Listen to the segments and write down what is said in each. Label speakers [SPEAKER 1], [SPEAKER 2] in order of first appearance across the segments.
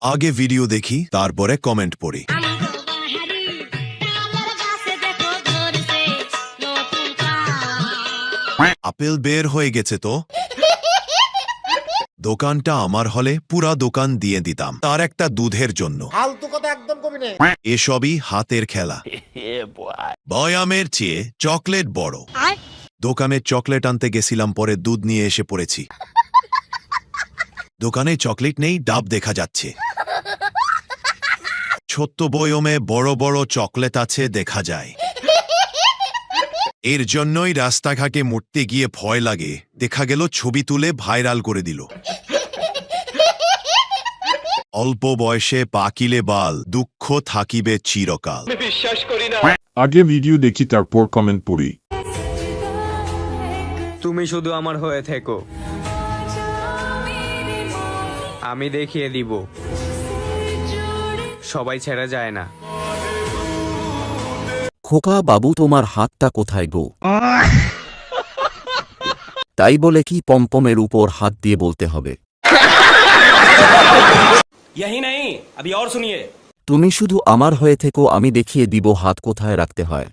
[SPEAKER 1] আগে ভিডিও দেখি তারপরে কমেন্ট পড়ি। আপেল বের হয়ে গেছে তো। দোকানটা আমার হলে পুরা দোকান দিয়ে দিতাম তার একটা দুধের জন্য।
[SPEAKER 2] ফালতু কথা একদম কবি না।
[SPEAKER 1] এসবই হাতের খেলা। বয়ামের চেয়ে চকলেট বড়। দোকানে চকলেট আনতে গেছিলাম, পরে দুধ নিয়ে এসে পড়েছি। দোকানে চকলেট নেই, ডাব দেখা যাচ্ছে। ছোট্ট বয়মে বড় বড় চকলেট আছে দেখা যায়। এর জন্যই রাস্তাঘাটে মুড়তে গিয়ে ভয় লাগে, দেখা গেল ছবি তুলে ভাইরাল করে দিল। অল্প বয়সে পাকিলে বাল, দুঃখ থাকিবে চিরকাল।
[SPEAKER 3] আগে ভিডিও দেখি তারপর কমেন্ট পড়ি।
[SPEAKER 4] তুমি শুধু আমার হয়ে থেকো, আমি দেখিয়ে দিব সবাই ছেড়ে যায় না।
[SPEAKER 5] খোকা বাবু তোমার হাতটা কোথায় গো? তাই বলে কি পমপমের উপর হাত দিয়ে বলতে হবে?
[SPEAKER 6] यही नहीं, अभी और सुनिए।
[SPEAKER 5] তুমি শুধু আমার হয়ে থেকো, আমি দেখিয়ে দিব হাত কোথায় রাখতে হয়।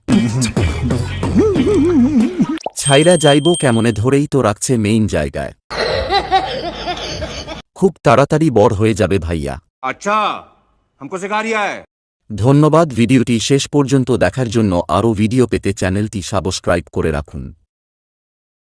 [SPEAKER 5] ছাইরা যাইব কেমনে, ধরেই তো রাখছে মেইন জায়গায়। খুব তাড়াতাড়ি বড় হয়ে যাবে ভাইয়া।
[SPEAKER 6] अच्छा, हमको सिखा रिया है।
[SPEAKER 5] ধন্যবাদ ভিডিওটি শেষ পর্যন্ত দেখার জন্য। আরও ভিডিও পেতে চ্যানেলটি সাবস্ক্রাইব করে রাখুন।